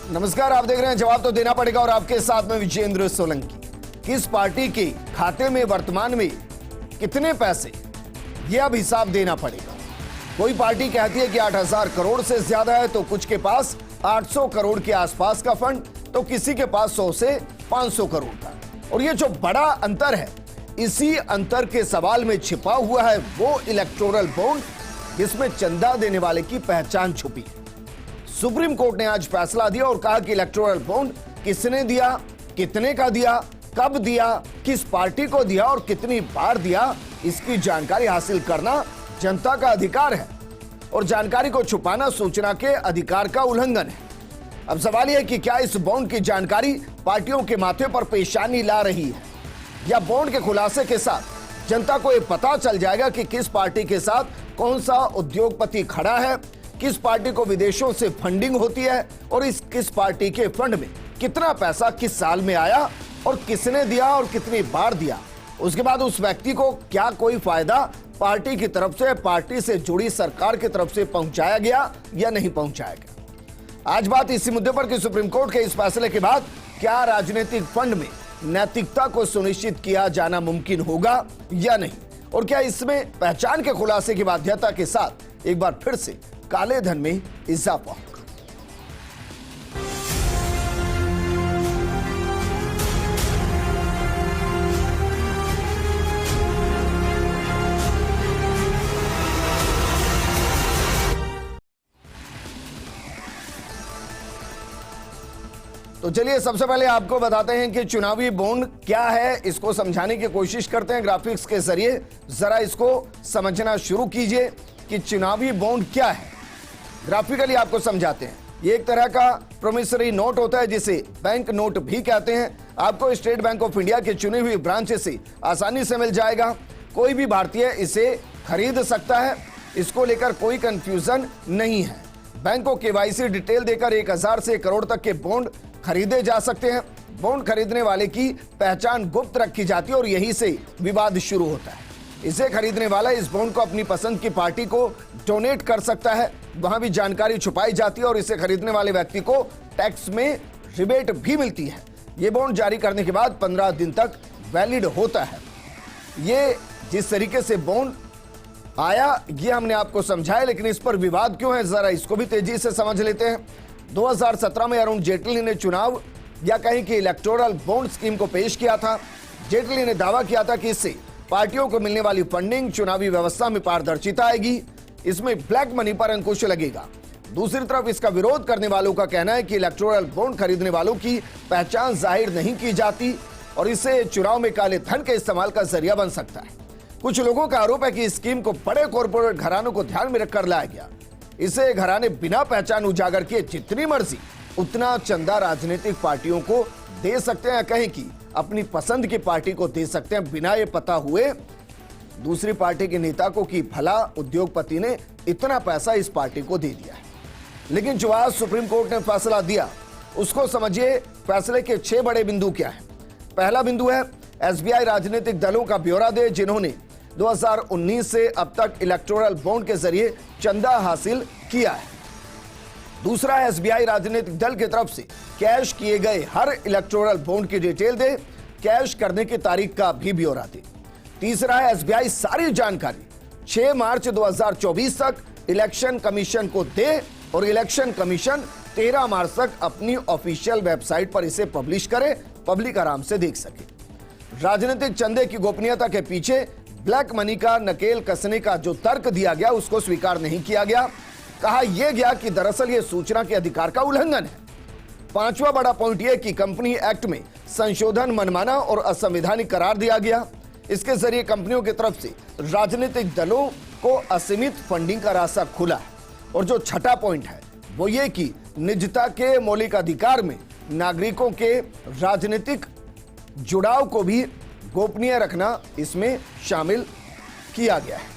नमस्कार, आप देख रहे हैं जवाब तो देना पड़ेगा और आपके साथ में विजेंद्र सोलंकी। किस पार्टी के खाते में वर्तमान में कितने पैसे, यह अब हिसाब देना पड़ेगा। कोई पार्टी कहती है कि 8,000 करोड़ से ज्यादा है, तो कुछ के पास 800 करोड़ के आसपास का फंड, तो किसी के पास 100 से 500 करोड़ का। और ये जो बड़ा अंतर है, इसी अंतर के सवाल में छिपा हुआ है वो इलेक्टोरल बॉन्ड जिसमें चंदा देने वाले की पहचान छुपी है। सुप्रीम कोर्ट ने आज फैसला दिया और कहा कि इलेक्टोरल बॉन्ड किसने दिया, कितने का दिया, कब दिया, किस पार्टी को दिया और कितनी बार दिया, इसकी जानकारी हासिल करना जनता का अधिकार है और जानकारी को छुपाना सूचना के अधिकार का उल्लंघन है। अब सवाल यह है कि क्या इस बॉन्ड की जानकारी पार्टियों के माथे पर पेशानी ला रही है, या बॉन्ड के खुलासे के साथ जनता को यह पता चल जाएगा कि किस पार्टी के साथ कौन सा उद्योगपति खड़ा है, किस पार्टी को विदेशों से फंडिंग होती है और किस पार्टी के फंड में कितना पैसा किस साल में आया और किसने दिया और कितनी बार दिया। उसके बाद उस व्यक्ति को क्या कोई फायदा पार्टी की तरफ से, पार्टी से जुड़ी सरकार की तरफ से पहुंचाया गया या नहीं पहुंचाया गया। आज बात इसी मुद्दे पर कि सुप्रीम कोर्ट के इस फैसले के बाद क्या राजनीतिक फंड में नैतिकता को सुनिश्चित किया जाना मुमकिन होगा या नहीं, और क्या इसमें पहचान के खुलासे की बाध्यता के साथ एक बार फिर से काले धन में इजाफा होगा। तो चलिए सबसे पहले आपको बताते हैं कि चुनावी बॉन्ड क्या है, इसको समझाने की कोशिश करते हैं ग्राफिक्स के जरिए। जरा इसको समझना शुरू कीजिए कि चुनावी बॉन्ड क्या है। ग्राफिकली आपको समझाते हैं। ये एक तरह का प्रोमिसरी नोट होता है जिसे बैंक नोट भी कहते हैं। आपको स्टेट बैंक ऑफ इंडिया की चुनी हुई ब्रांच से आसानी से मिल जाएगा। कोई भी भारतीय इसे खरीद सकता है, इसको लेकर कोई कंफ्यूजन नहीं है। बैंक को केवाईसी डिटेल देकर 1,000 से 1 करोड़ तक के बॉन्ड खरीदे जा सकते हैं। बॉन्ड खरीदने वाले की पहचान गुप्त रखी जाती है और यहीं से विवाद शुरू होता है। इसे खरीदने वाला इस बॉन्ड को अपनी पसंद की पार्टी को डोनेट कर सकता है, वहां भी जानकारी छुपाई जाती है और इसे खरीदने वाले व्यक्ति को टैक्स में रिबेट भी मिलती है। ये बॉन्ड जारी करने के बाद 15 दिन तक वैलिड होता है। ये जिस तरीके से बॉन्ड आया ये हमने आपको समझाया, लेकिन इस पर विवाद क्यों है जरा इसको भी तेजी से समझ लेते हैं। 2017 में अरुण जेटली ने चुनाव या कहीं कि इलेक्टोरल बॉन्ड स्कीम को पेश किया था। जेटली ने दावा किया था कि इससे पार्टियों को मिलने वाली फंडिंग, चुनावी व्यवस्था में पारदर्शिता आएगी, इसमें ब्लैक मनी पर अंकुश लगेगा। दूसरी तरफ इसका विरोध करने वालों का कहना है कि इलेक्टोरल बॉन्ड खरीदने वालों की पहचान जाहिर नहीं की जाती और इससे चुनाव में काले धन के इस्तेमाल का जरिया बन सकता है। कुछ लोगों का आरोप है कि इस स्कीम को बड़े कॉर्पोरेट घरानों को ध्यान में रखकर लाया गया। इसे घराने बिना पहचान उजागर किए जितनी मर्जी उतना चंदा राजनीतिक पार्टियों को दे सकते हैं, कहीं की अपनी पसंद की पार्टी को दे सकते हैं बिना ये पता हुए दूसरी पार्टी के नेता को कि भला उद्योगपति ने इतना पैसा इस पार्टी को दे दिया है। लेकिन जो आज सुप्रीम कोर्ट ने फैसला दिया उसको समझिए। फैसले के 6 बड़े बिंदु क्या है। पहला बिंदु है एसबीआई राजनीतिक दलों का ब्यौरा दे जिन्होंने 2019 से अब तक इलेक्टोरल बॉन्ड के जरिए चंदा हासिल किया है। दूसरा है एसबीआई राजनीतिक दल की तरफ से कैश किए गए हर इलेक्टोरल बॉन्ड की डिटेल दे, कैश करने की तारीख का भी ब्यौरा दे। तीसरा है एसबीआई सारी जानकारी 6 मार्च 2024 तक इलेक्शन कमीशन को दे और इलेक्शन कमीशन 13 मार्च तक अपनी ऑफिशियल वेबसाइट पर इसे पब्लिश करे, पब्लिक आराम से देख सके। राजनीतिक चंदे की गोपनीयता के पीछे ब्लैक मनी का नकेल कसने का जो तर्क दिया गया उसको स्वीकार नहीं किया गया। कहा यह गया कि दरअसल यह सूचना के अधिकार का उल्लंघन है। पांचवा बड़ा पॉइंट यह कि कंपनी एक्ट में संशोधन मनमाना और असंवैधानिक करार दिया गया। इसके जरिए कंपनियों की तरफ से राजनीतिक दलों को असीमित फंडिंग का रास्ता खुला है। और जो छठा पॉइंट है वो ये कि निजता के मौलिक अधिकार में नागरिकों के राजनीतिक जुड़ाव को भी गोपनीय रखना इसमें शामिल किया गया है।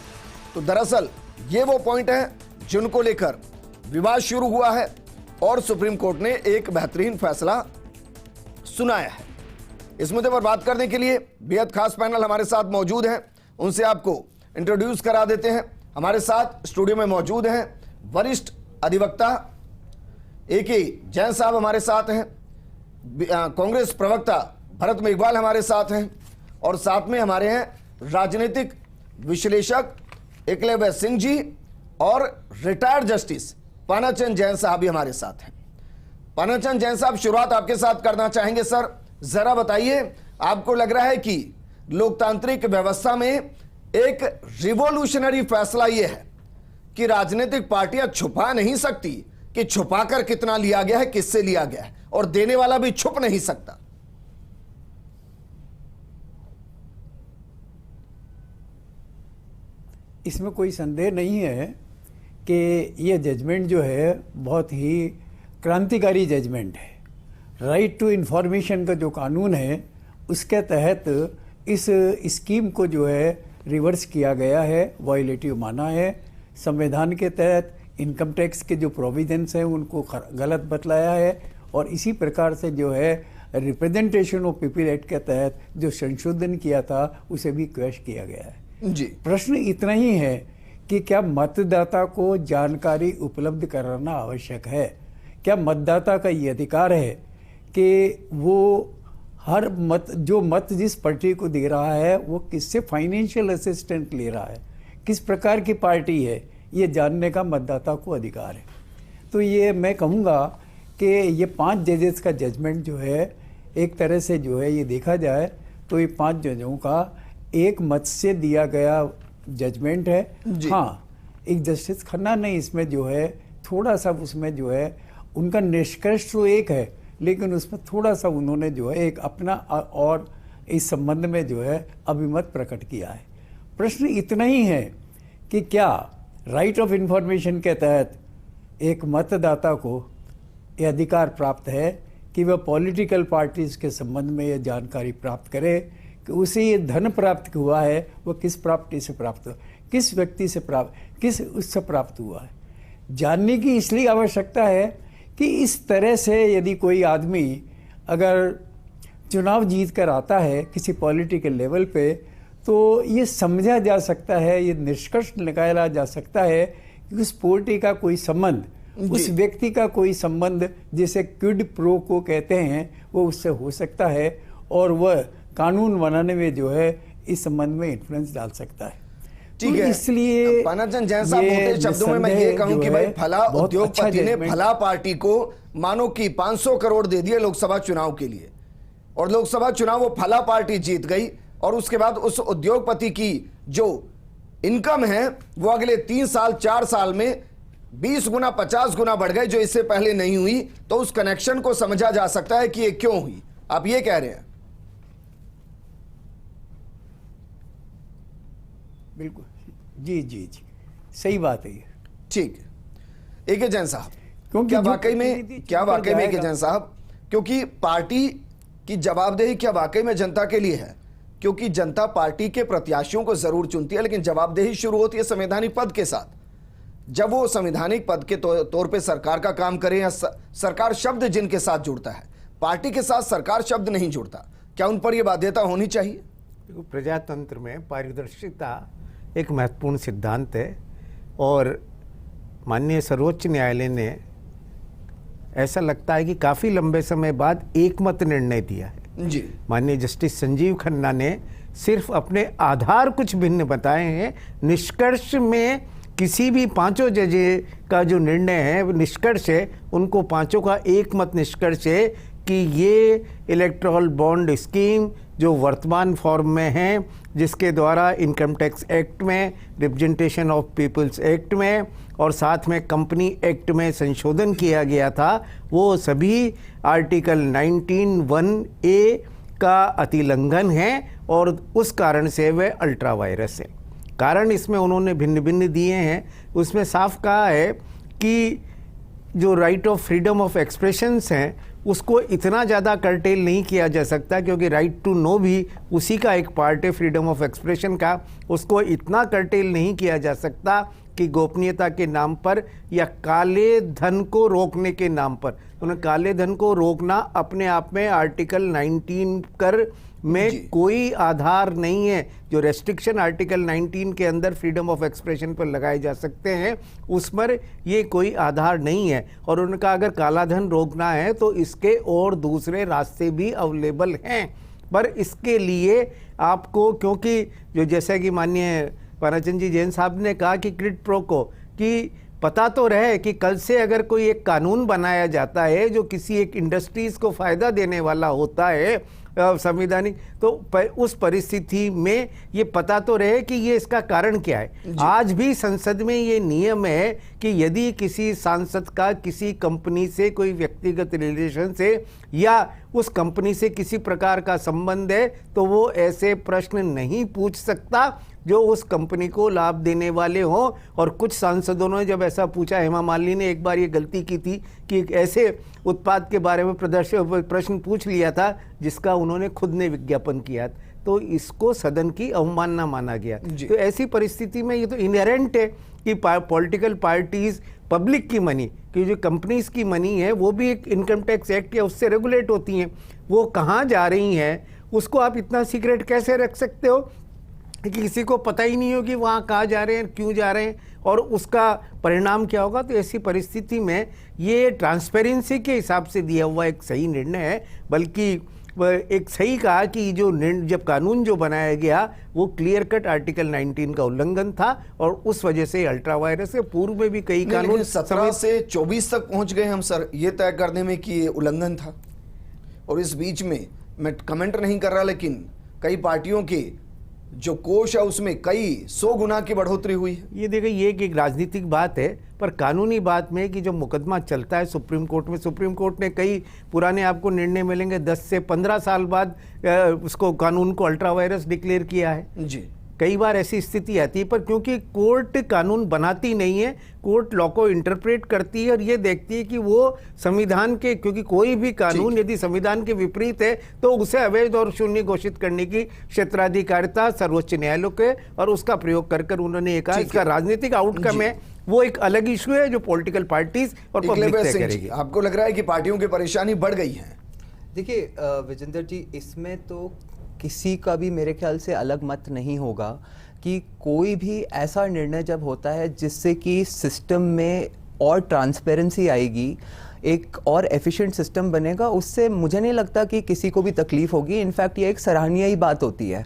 तो दरअसल ये वो पॉइंट है जिनको लेकर विवाद शुरू हुआ है और सुप्रीम कोर्ट ने एक बेहतरीन फैसला सुनाया है। इस मुद्दे पर बात करने के लिए बेहद खास पैनल हमारे साथ मौजूद हैं, उनसे आपको इंट्रोड्यूस करा देते हैं। हमारे साथ स्टूडियो में मौजूद हैं वरिष्ठ अधिवक्ता एक ही जैन साहब हमारे साथ हैं, कांग्रेस प्रवक्ता भरत मेघवाल हमारे साथ हैं, और साथ में हमारे हैं राजनीतिक विश्लेषक एकलव्य सिंह जी और रिटायर्ड जस्टिस पानाचंद जैन साहब भी हमारे साथ हैं। पानाचंद जैन साहब, शुरुआत आपके साथ करना चाहेंगे। सर जरा बताइए, आपको लग रहा है कि लोकतांत्रिक व्यवस्था में एक रिवॉल्यूशनरी फैसला यह है कि राजनीतिक पार्टियां छुपा नहीं सकती कि छुपाकर कितना लिया गया है, किससे लिया गया है, और देने वाला भी छुप नहीं सकता। इसमें कोई संदेह नहीं है कि ये जजमेंट जो है बहुत ही क्रांतिकारी जजमेंट है। राइट टू इन्फॉर्मेशन का जो कानून है उसके तहत इस स्कीम को जो है रिवर्स किया गया है, वायलेटिव माना है। संविधान के तहत इनकम टैक्स के जो प्रोविजंस हैं उनको गलत बतलाया है, और इसी प्रकार से जो है रिप्रेजेंटेशन ऑफ पीपल एक्ट के तहत जो संशोधन किया था उसे भी क्वैश किया गया है जी। प्रश्न इतना ही है कि क्या मतदाता को जानकारी उपलब्ध कराना आवश्यक है? क्या मतदाता का ये अधिकार है कि वो हर मत जिस पार्टी को दे रहा है वो किससे फाइनेंशियल असिस्टेंट ले रहा है, किस प्रकार की पार्टी है, ये जानने का मतदाता को अधिकार है। तो ये मैं कहूँगा कि ये 5 जजेस का जजमेंट जो है एक तरह से जो है ये देखा जाए तो ये 5 जजों का एक मत से दिया गया जजमेंट है। हाँ, एक जस्टिस खन्ना ने इसमें जो है थोड़ा सा उसमें जो है उनका निष्कर्ष तो एक है, लेकिन उसमें थोड़ा सा उन्होंने जो है एक अपना और इस संबंध में जो है अभिमत प्रकट किया है। प्रश्न इतना ही है कि क्या राइट ऑफ इंफॉर्मेशन के तहत एक मतदाता को ये अधिकार प्राप्त है कि वह पॉलिटिकल पार्टीज के संबंध में ये जानकारी प्राप्त करे कि उसे ये धन प्राप्त हुआ है वो किस प्रॉपर्टी से प्राप्त हुआ, किस व्यक्ति से प्राप्त, किस उससे प्राप्त हुआ है। जानने की इसलिए आवश्यकता है कि इस तरह से यदि कोई आदमी अगर चुनाव जीत कर आता है किसी पॉलिटिकल लेवल पे, तो ये समझा जा सकता है, ये निष्कर्ष निकाला जा सकता है कि उस पार्टी का कोई संबंध, उस व्यक्ति का कोई संबंध जिसे क्विड प्रो को कहते हैं वो उससे हो सकता है, और वह कानून बनाने में जो है इस संबंध में इन्फ्लुएंस डाल सकता है। ठीक है, इसलिए पानाचंद जैन साहब, मोटे शब्दों में मैं ये कहूं कि भाई फला उद्योगपति ने फला पार्टी को मानो कि 500 करोड़ दे दिए लोकसभा चुनाव के लिए, और लोकसभा चुनाव वो फला पार्टी जीत गई, और उसके बाद उस उद्योगपति की जो इनकम है वो अगले 3 साल 4 साल में 20 गुना 50 गुना बढ़ गई, जो इससे पहले नहीं हुई। तो उस कनेक्शन को समझा जा सकता है कि ये क्यों हुई। आप ये कह रहे हैं? बिल्कुल, जी जी जी, सही बात है ये। ठीक है, एक जैन साहब, क्योंकि क्या वाकई में एक जैन साहब, क्योंकि पार्टी की जवाबदेही क्या वाकई में जनता के लिए है? क्योंकि जनता पार्टी के प्रत्याशियों को जरूर चुनती है, लेकिन जवाबदेही शुरू होती है संवैधानिक पद के साथ। जब वो संवैधानिक पद के तौर पे सरकार का काम करें, या सरकार शब्द जिनके साथ जुड़ता है, पार्टी के साथ सरकार शब्द नहीं जुड़ता, क्या उन पर यह बाध्यता होनी चाहिए? प्रजातंत्र में पारदर्शिता एक महत्वपूर्ण सिद्धांत है, और माननीय सर्वोच्च न्यायालय ने ऐसा लगता है कि काफ़ी लंबे समय बाद एकमत निर्णय दिया है जी। माननीय जस्टिस संजीव खन्ना ने सिर्फ अपने आधार कुछ भिन्न बताए हैं। निष्कर्ष में किसी भी 5 जजें का जो निर्णय है वो निष्कर्ष है, उनको 5 का एकमत निष्कर्ष है कि ये इलेक्टोरल बॉन्ड स्कीम जो वर्तमान फॉर्म में है, जिसके द्वारा इनकम टैक्स एक्ट में, रिप्रेजेंटेशन ऑफ पीपल्स एक्ट में और साथ में कंपनी एक्ट में संशोधन किया गया था, वो सभी आर्टिकल 19(1)(a) का अतिलंघन है, और उस कारण से वह अल्ट्रा वायरस है। कारण इसमें उन्होंने भिन्न भिन्न दिए हैं। उसमें साफ कहा है कि जो right of freedom of expressions हैं उसको इतना ज़्यादा कर्टेल नहीं किया जा सकता, क्योंकि राइट टू नो भी उसी का एक पार्ट है फ्रीडम ऑफ एक्सप्रेशन का। उसको इतना कर्टेल नहीं किया जा सकता कि गोपनीयता के नाम पर या काले धन को रोकने के नाम पर। उन्हें काले धन को रोकना अपने आप में आर्टिकल 19 कर में कोई आधार नहीं है। जो रेस्ट्रिक्शन आर्टिकल 19 के अंदर फ्रीडम ऑफ एक्सप्रेशन पर लगाए जा सकते हैं, उस पर ये कोई आधार नहीं है। और उनका अगर काला धन रोकना है तो इसके और दूसरे रास्ते भी अवेलेबल हैं, पर इसके लिए आपको, क्योंकि जो जैसा कि माननीय पानाचंद जी जैन साहब ने कहा कि क्विड प्रो को, कि पता तो रहे कि कल से अगर कोई एक कानून बनाया जाता है जो किसी एक इंडस्ट्रीज को फायदा देने वाला होता है संवैधानिक, तो उस परिस्थिति में ये पता तो रहे कि ये इसका कारण क्या है। आज भी संसद में ये नियम है कि यदि किसी सांसद का किसी कंपनी से कोई व्यक्तिगत रिलेशन से या उस कंपनी से किसी प्रकार का संबंध है, तो वो ऐसे प्रश्न नहीं पूछ सकता जो उस कंपनी को लाभ देने वाले हों। और कुछ सांसदों ने जब ऐसा पूछा, हेमा मालिनी ने एक बार ये गलती की थी कि एक ऐसे उत्पाद के बारे में प्रश्न पूछ लिया था जिसका उन्होंने खुद ने विज्ञापन किया, तो इसको सदन की अवमानना माना गया। तो ऐसी परिस्थिति में ये तो इनहेरेंट है कि पॉलिटिकल पार्टीज पब्लिक की मनी, कि जो कंपनीज की मनी है वो भी एक इनकम टैक्स एक्ट या उससे रेगुलेट होती हैं, वो कहाँ जा रही हैं उसको आप इतना सीक्रेट कैसे रख सकते हो कि किसी को पता ही नहीं हो कि वहाँ कहाँ जा रहे हैं, क्यों जा रहे हैं और उसका परिणाम क्या होगा। तो ऐसी परिस्थिति में ये ट्रांसपेरेंसी के हिसाब से दिया हुआ एक सही निर्णय है, बल्कि एक सही कहा कि जो जब कानून जो बनाया गया वो क्लियर कट आर्टिकल 19 का उल्लंघन था, और उस वजह से अल्ट्रा वायरस से पूर्व में भी कई कानून 17 से 24 तक पहुंच गए हम सर ये तय करने में कि ये उल्लंघन था। और इस बीच में मैं कमेंट नहीं कर रहा, लेकिन कई पार्टियों के जो कोष है उसमें कई 100 गुना की बढ़ोतरी हुई है। ये देखिए, ये एक राजनीतिक बात है, पर कानूनी बात में कि जो मुकदमा चलता है सुप्रीम कोर्ट में, सुप्रीम कोर्ट ने कई पुराने आपको निर्णय मिलेंगे 10 से 15 साल बाद उसको कानून को अल्ट्रा वायरस डिक्लेयर किया है जी। कई बार ऐसी स्थिति आती है, पर क्योंकि कोर्ट कानून बनाती नहीं है, कोर्ट लॉ को इंटरप्रेट करती है और ये देखती है कि वो संविधान के, क्योंकि कोई भी कानून यदि संविधान के विपरीत है तो उसे अवैध और शून्य घोषित करने की क्षेत्राधिकारिता सर्वोच्च न्यायालय के, और उसका प्रयोग कर कर उन्होंने ये कहा इसका राजनीतिक आउटकम है, वो एक अलग इशू है जो पॉलिटिकल पार्टीज और पब्लिक तय करेगी। आपको लग रहा है कि पार्टियों की परेशानी बढ़ गई है? देखिए विजेंद्र जी, इसमें तो किसी का भी मेरे ख्याल से अलग मत नहीं होगा कि कोई भी ऐसा निर्णय जब होता है जिससे कि सिस्टम में और ट्रांसपेरेंसी आएगी, एक और एफिशिएंट सिस्टम बनेगा, उससे मुझे नहीं लगता कि किसी को भी तकलीफ होगी। इनफैक्ट ये एक सराहनीय ही बात होती है।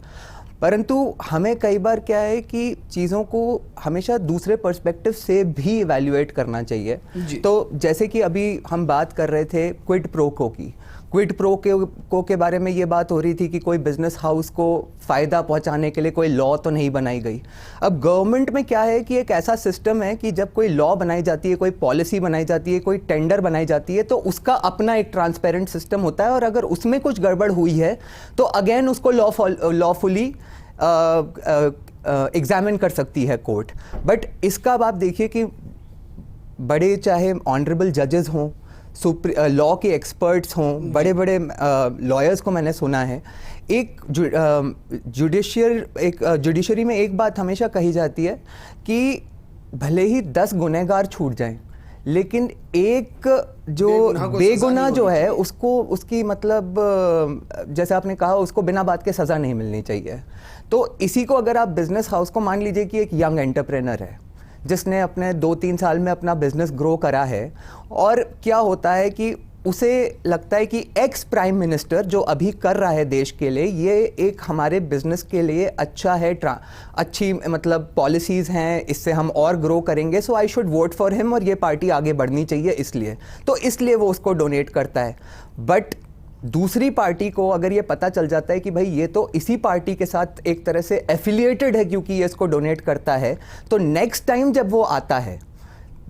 परंतु हमें कई बार क्या है कि चीज़ों को हमेशा दूसरे पर्सपेक्टिव से भी इवैल्यूएट करना चाहिए। तो जैसे कि अभी हम बात कर रहे थे क्विड प्रो को की, क्विड प्रो के बारे में ये बात हो रही थी कि कोई बिजनेस हाउस को फ़ायदा पहुंचाने के लिए कोई लॉ तो नहीं बनाई गई। अब गवर्नमेंट में क्या है कि एक ऐसा सिस्टम है कि जब कोई लॉ बनाई जाती है, कोई पॉलिसी बनाई जाती है, कोई टेंडर बनाई जाती है, तो उसका अपना एक ट्रांसपेरेंट सिस्टम होता है, और अगर उसमें कुछ गड़बड़ हुई है तो अगेन उसको लॉफुली एग्जामिन कर सकती है कोर्ट। बट इसका अब आप देखिए कि बड़े चाहे ऑनरेबल जजेस हों, लॉ के एक्सपर्ट्स हों, बड़े बड़े लॉयर्स को मैंने सुना है, एक जुडिशरी में एक बात हमेशा कही जाती है कि भले ही 10 गुनहगार छूट जाएं, लेकिन एक जो बेगुनाह जो है उसको, उसकी मतलब जैसे आपने कहा, उसको बिना बात के सज़ा नहीं मिलनी चाहिए। तो इसी को अगर आप बिजनेस हाउस को मान लीजिए कि एक यंग एंटरप्रेनर है जिसने अपने 2-3 साल में अपना बिजनेस ग्रो करा है, और क्या होता है कि उसे लगता है कि एक्स प्राइम मिनिस्टर जो अभी कर रहा है देश के लिए, ये एक हमारे बिजनेस के लिए अच्छा है, अच्छी मतलब पॉलिसीज़ हैं, इससे हम और ग्रो करेंगे, so I should vote for him और ये पार्टी आगे बढ़नी चाहिए, इसलिए वो उसको डोनेट करता है। बट दूसरी पार्टी को अगर ये पता चल जाता है कि भाई ये तो इसी पार्टी के साथ एक तरह से एफिलिएटेड है क्योंकि ये इसको डोनेट करता है, तो नेक्स्ट टाइम जब वो आता है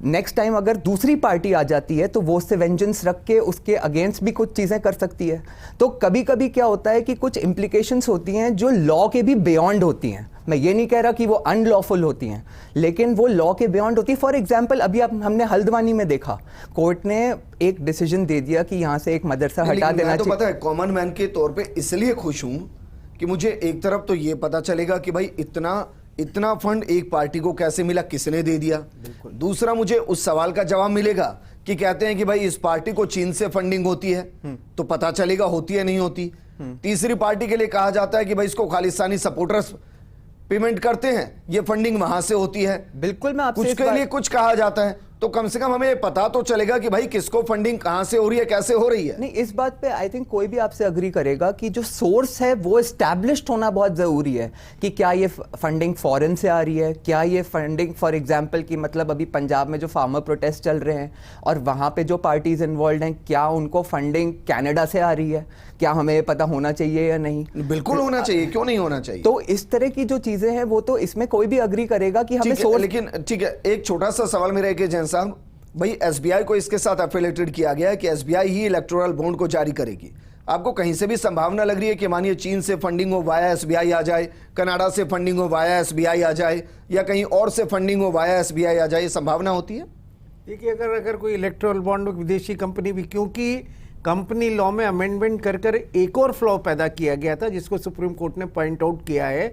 नेक्स्ट टाइम अगर दूसरी पार्टी आ जाती है तो वो उससे वेंजेंस रख के उसके अगेंस्ट भी कुछ चीज़ें कर सकती है। तो कभी कभी क्या होता है कि कुछ इम्प्लीकेशंस होती हैं जो लॉ के भी बियॉन्ड होती हैं। मैं ये नहीं कह रहा कि वो अनलॉफुल होती हैं, लेकिन वो लॉ के बियॉन्ड होती है। फॉर एग्जाम्पल अभी हमने हल्द्वानी में देखा, कोर्ट ने एक डिसीजन दे दिया कि यहाँ से एक मदरसा हटा देना मैं तो चाहिए। पता है कॉमन मैन के तौर पे इसलिए खुश हूं कि मुझे एक तरफ तो ये पता चलेगा कि भाई इतना फंड एक पार्टी को कैसे मिला, किसने दे दिया। दूसरा, मुझे उस सवाल का जवाब मिलेगा कि कहते हैं कि भाई इस पार्टी को चीन से फंडिंग होती है, तो पता चलेगा होती है नहीं होती। तीसरी पार्टी के लिए कहा जाता है कि भाई इसको खालिस्तानी सपोर्टर्स पेमेंट करते हैं, ये फंडिंग वहां से होती है। बिल्कुल, मैं आपसे कुछ के लिए कुछ कहा जाता है, तो कम से कम हमें पता तो चलेगा कि भाई किसको फंडिंग कहां से हो रही है, कैसे हो रही है। नहीं, इस बात पे आई थिंक कोई भी आपसे अग्री करेगा कि जो सोर्स है वो एस्टैब्लिश्ड होना बहुत जरूरी है कि क्या ये फंडिंग फॉरेन से आ रही है, क्या ये फंडिंग फॉर एग्जांपल की मतलब अभी पंजाब में जो फार्मर प्रोटेस्ट चल रहे हैं और वहां पे जो पार्टीज इन्वॉल्व हैं, क्या उनको फंडिंग कनाडा से आ रही है, क्या हमें पता होना चाहिए या नहीं। बिल्कुल होना चाहिए, क्यों नहीं होना चाहिए। तो इस तरह की जो चीजें हैं वो तो इसमें कोई भी अग्री करेगा कि हमें सोर्स। लेकिन ठीक है, एक छोटा सा सवाल मेरा है जैन साहब, भाई एसबीआई को इसके साथ एफिलेटेड किया गया है कि एसबीआई ही इलेक्टोरल बॉन्ड को जारी करेगी। आपको कहीं से भी संभावना लग रही है कि मानिए चीन से फंडिंग हो वाया एसबीआई आ जाए, कनाडा से फंडिंग हो वाया एसबीआई आ जाए, या कहीं और से फंडिंग हो वाया एसबीआई आ जाए, ये संभावना होती है? देखिए, अगर कोई इलेक्टोरल बॉन्ड विदेशी कंपनी भी, क्योंकि कंपनी लॉ में अमेंडमेंट कर एक और फ्लॉ पैदा किया गया था जिसको सुप्रीम कोर्ट ने पॉइंट आउट किया है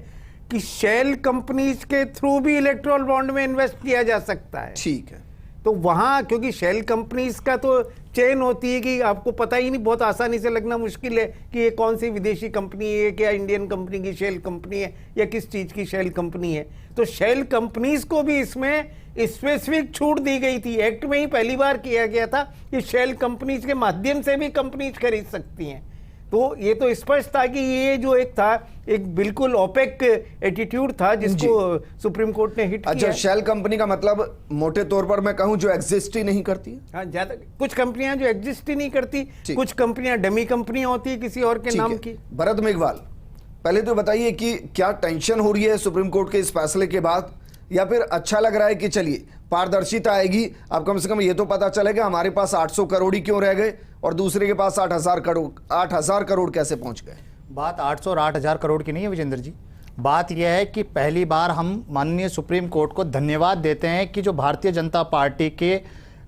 कि शेल कंपनीज के थ्रू भी इलेक्टोरल बॉन्ड में इन्वेस्ट किया जा सकता है। ठीक है, तो वहाँ क्योंकि शेल कंपनीज का तो चेन होती है कि आपको पता ही नहीं, बहुत आसानी से लगना मुश्किल है कि ये कौन सी विदेशी कंपनी है, क्या इंडियन कंपनी की शेल कंपनी है या किस चीज़ की शेल कंपनी है। तो शेल कंपनीज को भी इसमें स्पेसिफिक छूट दी गई थी, एक्ट में ही पहली बार किया गया था कि शेल कंपनीज के माध्यम से भी कंपनीज खरीद सकती हैं। तो ये तो स्पष्ट था कि ये जो एक था, एक बिल्कुल ओपेक एटीट्यूड था जिसको सुप्रीम कोर्ट ने हिट किया। अच्छा, शेल कंपनी का मतलब मोटे तौर पर मैं कहूं जो एग्जिस्ट ही नहीं करती है। हाँ, ज्यादा कुछ कंपनियां जो एग्जिस्ट ही नहीं करती, कुछ कंपनियां डमी कंपनियां होती है किसी और के नाम की। भरत मेघवाल, पहले तो बताइए कि क्या टेंशन हो रही है सुप्रीम कोर्ट के इस फैसले के बाद, या फिर अच्छा लग रहा है कि चलिए पारदर्शिता आएगी, अब कम से कम ये तो पता चलेगा हमारे पास 800 करोड़ ही क्यों रह गए और दूसरे के पास 8,000 करोड़ कैसे पहुंच गए। बात 800 और 8,000 करोड़ की नहीं है विजेंद्र जी, बात यह है कि पहली बार हम माननीय सुप्रीम कोर्ट को धन्यवाद देते हैं कि जो भारतीय जनता पार्टी के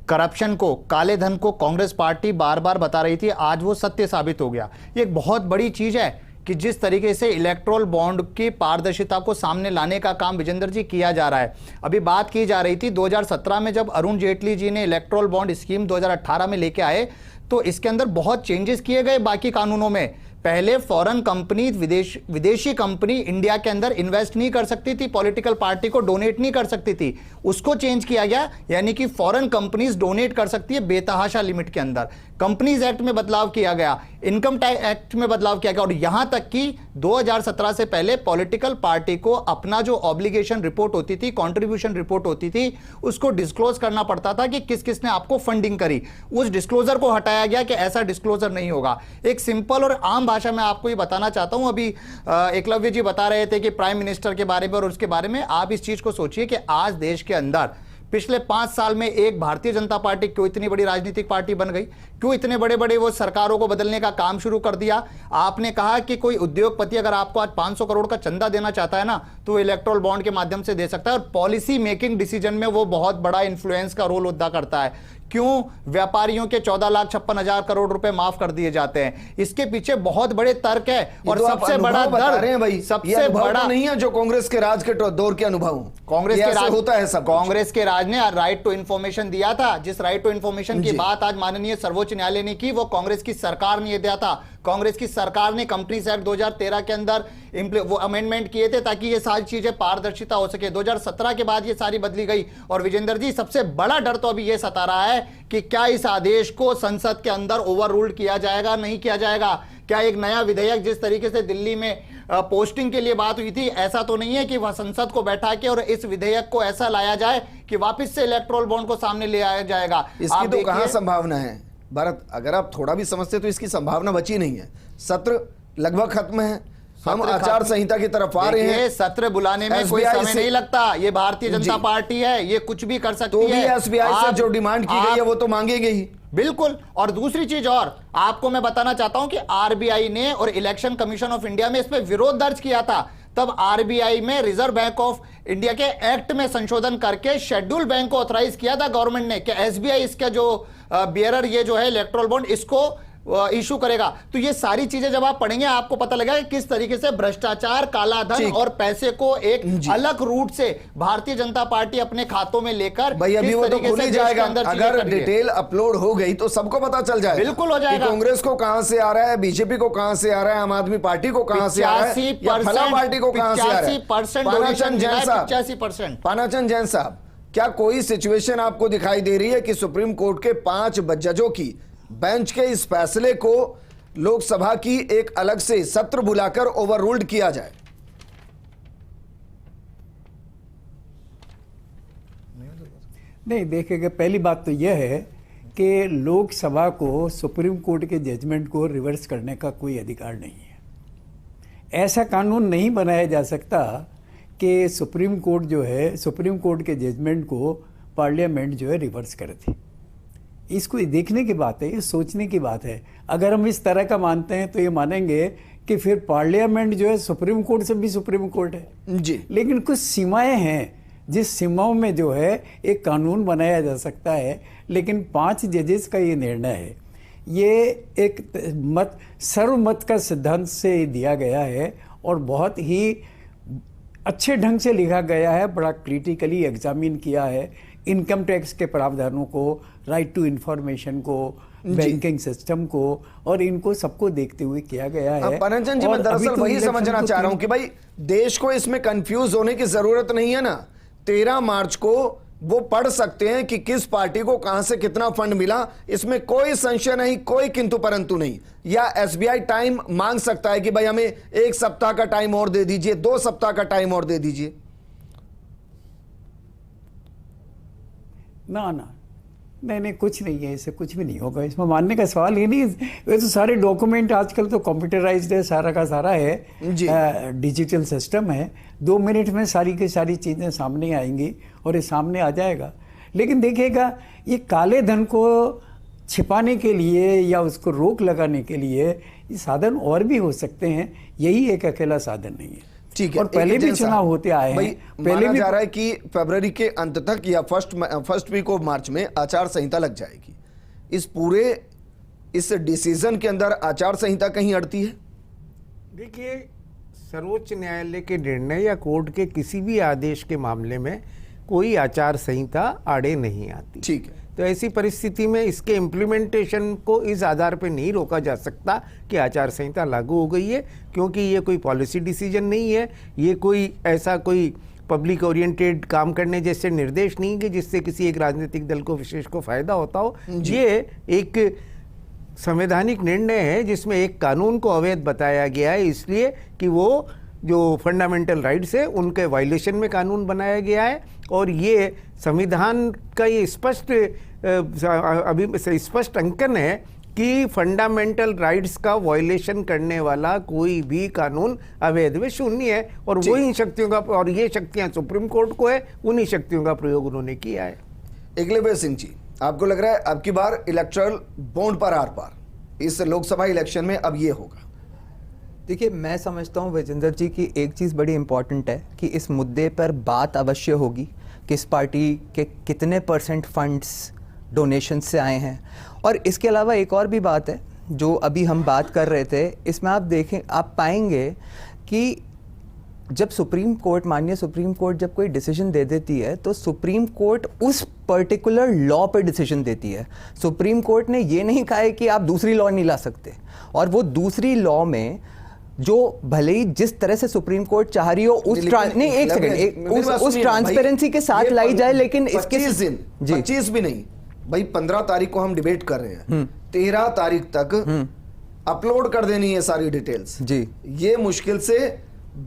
करप्शन को, काले धन को कांग्रेस पार्टी बार बार बता रही थी, आज वो सत्य साबित हो गया। ये एक बहुत बड़ी चीज है कि जिस तरीके से इलेक्ट्रोल बॉन्ड की पारदर्शिता को सामने लाने का काम विजेंद्र जी किया जा रहा है। अभी बात की जा रही थी 2017 में जब अरुण जेटली जी ने इलेक्ट्रोल बॉन्ड स्कीम 2018 में लेके आए तो इसके अंदर बहुत चेंजेस किए गए बाकी कानूनों में। पहले फॉरेन कंपनी, विदेशी कंपनी इंडिया के अंदर इन्वेस्ट नहीं कर सकती थी, पॉलिटिकल पार्टी को डोनेट नहीं कर सकती थी, उसको चेंज किया गया, यानी कि फॉरेन कंपनीज डोनेट कर सकती है बेतहाशा लिमिट के अंदर। कंपनीज एक्ट में बदलाव किया गया, इनकम टैक्स एक्ट में बदलाव किया गया, और यहां तक कि 2017 से पहले पॉलिटिकल पार्टी को अपना जो ऑब्लिगेशन रिपोर्ट होती थी, कंट्रीब्यूशन रिपोर्ट होती थी, उसको डिस्क्लोज करना पड़ता था कि किस किसने आपको फंडिंग करी। उस डिस्क्लोजर को हटाया गया कि ऐसा डिस्क्लोजर नहीं होगा। एक सिंपल और आम भाषा में आपको ये बताना चाहता हूं, अभी एकलव्य जी बता रहे थे कि प्राइम मिनिस्टर के बारे में और उसके बारे में, आप इस चीज को सोचिए कि आज देश के अंदर पिछले 5 साल में एक भारतीय जनता पार्टी क्यों इतनी बड़ी राजनीतिक पार्टी बन गई, क्यों इतने बड़े बड़े वो सरकारों को बदलने का काम शुरू कर दिया। आपने कहा कि कोई उद्योगपति अगर आपको आज 500 करोड़ का चंदा देना चाहता है ना, तो इलेक्ट्रोल बॉन्ड के माध्यम से दे सकता है, और पॉलिसी मेकिंग डिसीजन में वो बहुत बड़ा इंफ्लुएंस का रोल अदा करता है। क्यों व्यापारियों के 14,56,000 करोड़ रुपए माफ कर दिए जाते हैं, इसके पीछे बहुत बड़े तर्क है। और तो सबसे बड़ा दर्द, भाई, सबसे बड़ा नहीं है जो कांग्रेस के राज के दौर के अनुभव, कांग्रेस के राज होता है सब। कांग्रेस के राज ने राइट टू इंफॉर्मेशन दिया था, जिस राइट टू इंफॉर्मेशन की बात आज माननीय सर्वोच्च न्यायालय ने की, वो कांग्रेस की सरकार ने दिया था। कांग्रेस की सरकार ने कंपनीज एक्ट 2013 के अंदर वो अमेंडमेंट किए थे ताकि ये सारी चीजें पारदर्शिता हो सके। 2017 के बाद ये सारी बदली गई। और विजेंद्र जी, सबसे बड़ा डर तो अभी ये सता रहा है कि क्या इस आदेश को संसद के अंदर ओवर रूल्ड किया जाएगा, नहीं किया जाएगा। क्या एक नया विधेयक, जिस तरीके से दिल्ली में पोस्टिंग के लिए बात हुई थी, ऐसा तो नहीं है कि वह संसद को बैठा के और इस विधेयक को ऐसा लाया जाए कि वापस से इलेक्ट्रोल बॉन्ड को सामने ले आया जाएगा। इसकी तो कहां संभावना है भारत, अगर आप थोड़ा भी समझते तो इसकी संभावना बची नहीं है। सत्र लगभग खत्म है, हम आचार संहिता की तरफ आ रहे हैं। देखिए, सत्र बुलाने में कोई SBI समय से- नहीं लगता। ये भारतीय जनता जी। पार्टी है, ये कुछ भी कर सकती तो भी है। एसबीआई से आप- जो डिमांड की गई है वो तो मांगेंगे ही। बिल्कुल। और दूसरी चीज और आपको मैं बताना चाहता हूं कि आरबीआई ने और इलेक्शन कमीशन ऑफ इंडिया में इस पे विरोध दर्ज किया था। तब आरबीआई में रिजर्व बैंक ऑफ इंडिया के एक्ट में संशोधन करके शेड्यूल बैंक को ऑथराइज किया था गवर्नमेंट ने कि एसबीआई इसका जो बियरर ये जो है इलेक्ट्रल बॉन्ड इसको इशू करेगा। तो ये सारी चीजें जब आप पढ़ेंगे आपको पता लगेगा कि किस तरीके से भ्रष्टाचार, काला धन ठीक। और पैसे को एक अलग रूट से भारतीय जनता पार्टी अपने खातों में लेकर भाई अभी किस वो तो तरीके खुल से ही देश के जाएगा। अंदर चीजें अगर कर रही है। डिटेल अपलोड हो गई तो सबको पता चल जाएगा। बिल्कुल हो कि जाएगा। कांग्रेस को कहां से आ रहा है, बीजेपी को कहां से आ रहा है, आम आदमी पार्टी को कहां से आ रहा है, या फला पार्टी को कहां से आ रहा है। 85% पानाचंद जैन साहब, 85%। पानाचंद जैन साहब, क्या कोई सिचुएशन आपको दिखाई दे रही है कि सुप्रीम कोर्ट के 5 जजों की बेंच के इस फैसले को लोकसभा की एक अलग से सत्र बुलाकर ओवररूल्ड किया जाए? नहीं, देखिएगा, पहली बात तो यह है कि लोकसभा को सुप्रीम कोर्ट के जजमेंट को रिवर्स करने का कोई अधिकार नहीं है। ऐसा कानून नहीं बनाया जा सकता कि सुप्रीम कोर्ट जो है, सुप्रीम कोर्ट के जजमेंट को पार्लियामेंट जो है रिवर्स करे थी। इसको देखने की बात है, ये सोचने की बात है। अगर हम इस तरह का मानते हैं तो ये मानेंगे कि फिर पार्लियामेंट जो है सुप्रीम कोर्ट से भी सुप्रीम कोर्ट है। जी। लेकिन कुछ सीमाएं हैं जिस सीमाओं में जो है एक कानून बनाया जा सकता है। लेकिन 5 जजेस का ये निर्णय है, ये एक मत सर्वमत का सिद्धांत से दिया गया है और बहुत ही अच्छे ढंग से लिखा गया है, बड़ा क्रिटिकली एग्जामिन किया है इनकम टैक्स के प्रावधानों को, राइट टू इंफॉर्मेशन को, बैंकिंग सिस्टम को, और इनको सबको देखते हुए किया गया है। पानाचंद जी, मैं और दरअसल अभी तो वही इलेक्शन समझना को चाह रहा हूं कि भाई देश को इसमें कंफ्यूज होने की जरूरत नहीं है ना। 13 मार्च को वो पढ़ सकते हैं कि किस पार्टी को कहां से कितना फंड मिला, इसमें कोई संशय नहीं, कोई किंतु परंतु नहीं। या एसबीआई टाइम मांग सकता है कि भाई हमें 1 सप्ताह का टाइम और दे दीजिए, 2 सप्ताह का टाइम और दे दीजिए। ना ना, नहीं, कुछ नहीं है, इससे कुछ भी नहीं होगा। इसमें मानने का सवाल ही नहीं। वे तो सारे डॉक्यूमेंट आजकल तो कंप्यूटराइज्ड है, सारा का सारा है, डिजिटल सिस्टम है। 2 मिनट में सारी की सारी चीज़ें सामने आएंगी और ये सामने आ जाएगा। लेकिन देखिएगा, ये काले धन को छिपाने के लिए या उसको रोक लगाने के लिए ये साधन और भी हो सकते हैं, यही एक अकेला साधन नहीं है। ठीक है। और पहले भी चुनाव होते आए हैं। पहले माना जा रहा है कि फरवरी के अंत तक या फर्स्ट वीक ऑफ मार्च में आचार संहिता लग जाएगी। इस पूरे इस डिसीजन के अंदर आचार संहिता कहीं अड़ती है? देखिए, सर्वोच्च न्यायालय के निर्णय या कोर्ट के किसी भी आदेश के मामले में कोई आचार संहिता आड़े नहीं आती। ठीक है। तो ऐसी परिस्थिति में इसके इम्प्लीमेंटेशन को इस आधार पर नहीं रोका जा सकता कि आचार संहिता लागू हो गई है, क्योंकि ये कोई पॉलिसी डिसीजन नहीं है, ये कोई ऐसा कोई पब्लिक ओरिएंटेड काम करने जैसे निर्देश नहीं कि जिससे किसी एक राजनीतिक दल को विशेष को फायदा होता हो। ये एक संवैधानिक निर्णय है जिसमें एक कानून को अवैध बताया गया है, इसलिए कि वो जो फंडामेंटल राइट्स है उनके वायलेशन में कानून बनाया गया है। और ये संविधान का ये स्पष्ट अंकन है कि फंडामेंटल राइट्स का वायलेशन करने वाला कोई भी कानून अवैध व शून्य है। और वही शक्तियों का, और ये शक्तियां सुप्रीम कोर्ट को है, उन्हीं शक्तियों का प्रयोग उन्होंने किया है। एकलव्य सिंह जी, आपको लग रहा है अब की बार इलेक्टोरल बॉन्ड पर आर पार इस लोकसभा इलेक्शन में अब ये होगा? देखिए, मैं समझता हूँ विजेंद्र जी की एक चीज़ बड़ी इंपॉर्टेंट है कि इस मुद्दे पर बात अवश्य होगी, किस पार्टी के कितने % फंड्स डोनेशन से आए हैं। और इसके अलावा एक और भी बात है जो अभी हम बात कर रहे थे, इसमें आप देखें, आप पाएंगे कि जब सुप्रीम कोर्ट, माननीय सुप्रीम कोर्ट जब कोई डिसीजन दे देती है तो सुप्रीम कोर्ट उस पर्टिकुलर लॉ पर डिसीजन देती है। सुप्रीम कोर्ट ने ये नहीं कहा है कि आप दूसरी लॉ नहीं ला सकते, और वो दूसरी लॉ में जो भले ही जिस तरह से सुप्रीम कोर्ट चाह रही हो उस उस ट्रांसपेरेंसी के साथ लाई जाए, लेकिन इसके 25 भी नहीं भाई, 15 तारीख को हम डिबेट कर रहे हैं, 13 तारीख तक अपलोड कर देनी है सारी डिटेल्स जी। ये मुश्किल से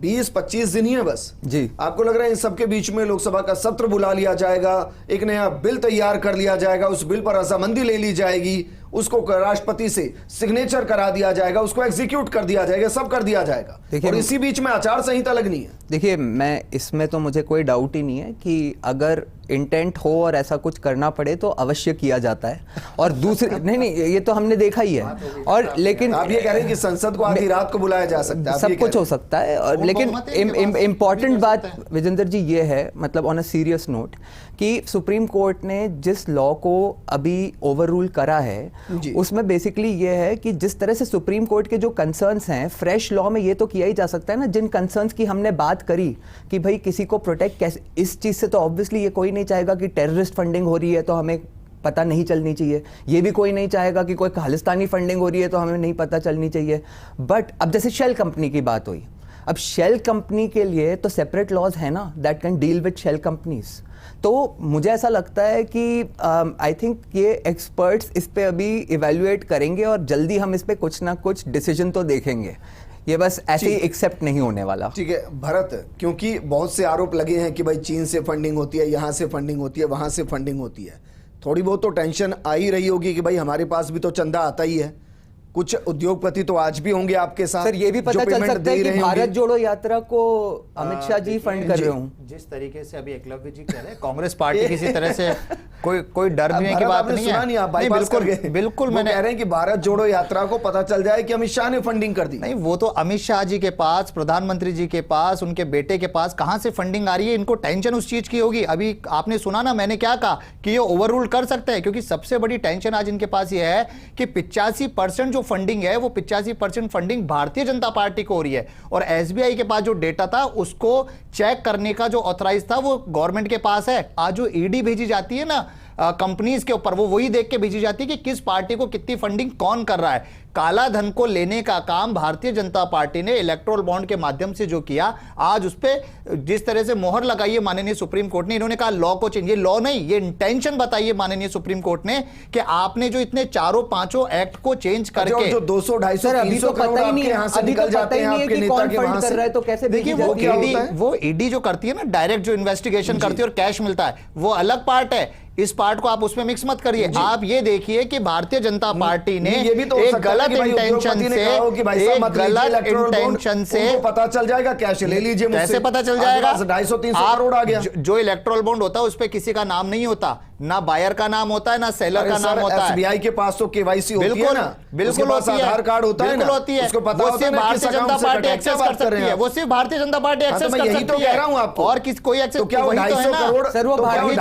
20-25 दिन ही है बस जी। आपको लग रहा है इन सबके बीच में लोकसभा का सत्र बुला लिया जाएगा, एक नया बिल तैयार कर लिया जाएगा, उस बिल पर रजामंदी ले ली जाएगी, उसको राष्ट्रपति से सिग्नेचर करा दिया जाएगा, उसको एग्जीक्यूट कर दिया जाएगा, सब कर दिया जाएगा, और इसी बीच में आचार संहिता लगनी है। देखिए, मैं इसमें तो मुझे कोई डाउट ही नहीं है कि अगर इंटेंट हो और ऐसा कुछ करना पड़े तो अवश्य किया जाता है। और दूसरी नहीं, ये तो हमने देखा ही है। और लेकिन आप ये कह रहे हैं कि संसद को आधी रात को बुलाया जा सकता है, सब कुछ हो सकता है। और लेकिन इम्पॉर्टेंट बात विजेंद्र जी ये है, मतलब ऑन अ सीरियस नोट, कि सुप्रीम कोर्ट ने जिस लॉ को अभी ओवर रूल करा है उसमें बेसिकली ये है कि जिस तरह से सुप्रीम कोर्ट के जो कंसर्न्स हैं, फ्रेश लॉ में ये तो किया ही जा सकता है ना, जिन कंसर्न्स की हमने बात करी कि भाई किसी को प्रोटेक्ट कैसे, इस चीज से तो ऑब्वियसली ये कोई नहीं चाहेगा कि टेररिस्ट फंडिंग हो रही है तो हमें पता नहीं चलनी चाहिए। ये भी कोई नहीं चाहेगा कि कोई खालिस्तानी फंडिंग हो रही है तो हमें नहीं पता चलनी चाहिए। बट अब जैसे शेल कंपनी की बात हुई, अब शेल कंपनी के लिए तो सेपरेट लॉज है ना that can deal with shell companies. तो मुझे ऐसा लगता है कि आई थिंक ये एक्सपर्ट्स इस पे अभी इवेल्युएट करेंगे और जल्दी हम इस पे कुछ ना कुछ डिसीजन तो देखेंगे। ये बस ऐसे ही एक्सेप्ट नहीं होने वाला। ठीक है भरत, क्योंकि बहुत से आरोप लगे हैं कि भाई चीन से फंडिंग होती है, यहां से फंडिंग होती है, वहां से फंडिंग होती है, थोड़ी बहुत तो टेंशन आ ही रही होगी कि भाई हमारे पास भी तो चंदा आता ही है। कुछ उद्योगपति तो आज भी होंगे आपके साथ। सर, ये भी पता चल सकता है कि भारत जोड़ो यात्रा को अमित शाह जी फंड कर रहे हूँ। जिस तरीके से अभी एकलव्य जी कह रहे हैं, कांग्रेस पार्टी किसी तरह से कोई डरने की बात नहीं है। नहीं, आप बाईपास कर गए। बिल्कुल मैंने कह रहे हैं कि भारत जोड़ो यात्रा को पता चल जाए कि अमित शाह ने फंडिंग कर दी। नहीं, वो तो अमित शाह जी के पास, प्रधानमंत्री जी के पास, उनके बेटे के पास कहां से फंडिंग आ रही है, इनको टेंशन उस चीज की होगी। अभी आपने सुना ना मैंने क्या कहा कि ये ओवर रूल कर सकते हैं, क्योंकि सबसे बड़ी टेंशन आज इनके पास ये है कि 85% जो फंडिंग है वो 85% फंडिंग भारतीय जनता पार्टी को हो रही है, और एसबीआई के पास जो डेटा था उसको चेक करने का जो ऑथराइज था वो गवर्नमेंट के पास है। आज जो ईडी भेजी जाती है ना कंपनीज के ऊपर, वो वही देख के भेजी जाती है कि किस पार्टी को कितनी फंडिंग कौन कर रहा है। काला धन को लेने का काम भारतीय जनता पार्टी ने इलेक्ट्रोल बॉन्ड के माध्यम से जो किया, आज उस पर जिस तरह से मोहर लगाई है माननीय सुप्रीम कोर्ट ने, इन्होंने कहा लॉ को चेंज, ये लॉ नहीं, ये इंटेंशन बताइए माननीय सुप्रीम कोर्ट ने कि आपने जो इतने चारों पांचों एक्ट को चेंज करके जो 200 250 300 करोड़ आपके यहां से निकल जाते हैं आपके नेता के वहां से, तो कैसे देखिए वो ईडी जो करती है ना, डायरेक्ट जो इन्वेस्टिगेशन करती है और कैश मिलता है, वो अलग पार्ट है। इस पार्ट को आप उसमें मिक्स मत करिए। आप ये देखिए कि भारतीय जनता पार्टी ने ये भी तो एक गलत इंटेंशन से पता चल जाएगा, कैश ले लीजिए मुझसे। कैसे पता चल जाएगा? 250-300 करोड़ आ गया। जो इलेक्ट्रोल बॉन्ड होता है उस पर किसी का नाम नहीं होता, ना बायर का नाम होता है, ना सेलर का नाम होता है। एसबीआई के पास तो केवाईसी होती है ना, बिल्कुल होती है, आधार कार्ड होता है ना, होती है, उसको पता होता है ना भारतीय जनता पार्टी एक्सेस कर सकती है, वो सिर्फ भारतीय जनता पार्टी एक्सेस कर सकती है। तो कह रहा हूं आपको, और किस कोई एक्सेस, तो क्या 250 करोड़ सर वो भारतीय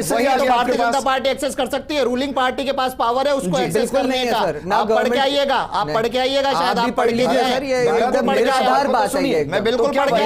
भारतीय जनता पार्टी एक्सेस कर सकती है, रूलिंग पार्टी के पास पावर है उसको एक्सेस करने का। आप पढ़ के आइएगा, आप पढ़ के आइएगा, शायद आप पढ़ लीजिए। मैं बिल्कुल पढ़ के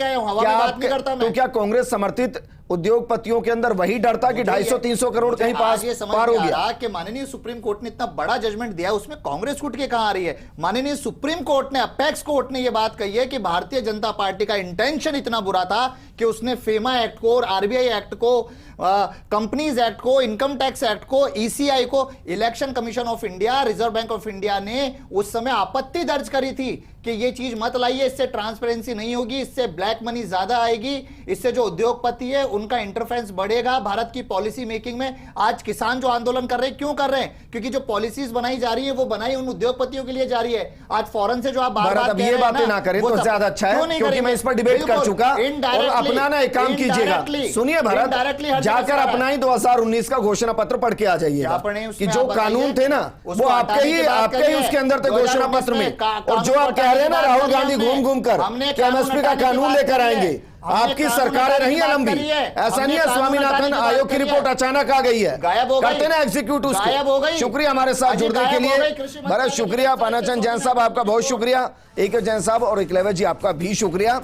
आया हूं, हवा में बात नहीं करता मैं। तो क्या कांग्रेस समर्थित उद्योगपतियों के अंदर वही डर था कि 250-300 करोड़ कहीं पार हो गया कि माननीय सुप्रीम कोर्ट ने इतना बड़ा जजमेंट दिया, उसमें कांग्रेस उठ के कहां आ रही है? माननीय सुप्रीम कोर्ट ने, अपेक्स कोर्ट ने यह बात कही है कि भारतीय जनता पार्टी का इंटेंशन इतना बुरा था कि उसने फेमा एक्ट को और आरबीआई एक्ट को, कंपनीज एक्ट को, इनकम टैक्स एक्ट को, ईसीआई को, election commission of India, reserve bank of India ने उस समय आपत्ति दर्ज करी थी कि ये चीज मत लाइए, इससे ट्रांसपेरेंसी नहीं होगी, इससे ब्लैक मनी ज्यादा आएगी, इससे जो उद्योगपति है उनका इंटरफेरेंस बढ़ेगा भारत की पॉलिसी मेकिंग में। आज किसान जो आंदोलन कर रहे हैं, क्यों कर रहे हैं? क्योंकि जो पॉलिसीज बनाई जा रही है वो बनाई उन उद्योगपतियों के लिए जा रही है। आज फॉरेन से जो आप बात ये बातें ना करें तो ज्यादा अच्छा है, क्योंकि मैं इस पर डिबेट कर चुका। और अपना ना एक काम कीजिएगा, सुनिए भरत, जाकर अपना ही 2019 का घोषणा पत्र पढ़ के आ जाइएगा कि जो कानून थे ना वो आपके ही उसके अंदर थे घोषणा पत्र में। और जो आप कह रहे हैं ना राहुल गांधी घूम घूम कर एमएसपी का कानून लेकर आएंगे, आपकी सरकारें रही है लंबी, ऐसा नहीं है स्वामीनाथन आयोग की रिपोर्ट अचानक आ गई है, करते ना एग्जीक्यूट उसको। शुक्रिया हमारे साथ जुड़ने के लिए, बड़ा शुक्रिया पानाचंद जैन साहब, आपका बहुत शुक्रिया, एक जैन साहब और एकलव्य जी आपका भी शुक्रिया।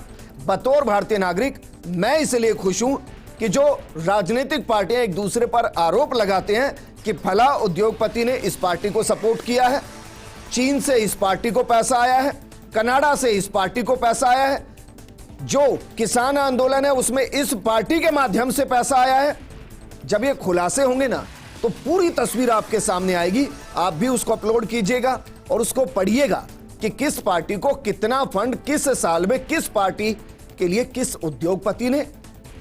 बतौर भारतीय नागरिक मैं इसलिए खुश हूं कि जो राजनीतिक पार्टियां एक दूसरे पर आरोप लगाते हैं कि फला उद्योगपति ने इस पार्टी को सपोर्ट किया है, चीन से इस पार्टी को पैसा आया है, कनाडा से इस पार्टी को पैसा आया है, जो किसान आंदोलन है उसमें इस पार्टी के माध्यम से पैसा आया है। जब ये खुलासे होंगे ना तो पूरी तस्वीर आपके सामने आएगी। आप भी उसको अपलोड कीजिएगा और उसको पढ़िएगा कि किस पार्टी को कितना फंड किस साल में किस पार्टी के लिए किस उद्योगपति ने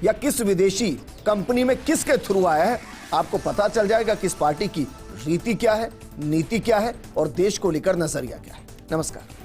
या किस विदेशी कंपनी में किसके थ्रू आया है, आपको पता चल जाएगा कि इस पार्टी की रीति क्या है, नीति क्या है और देश को लेकर नजरिया क्या है। नमस्कार।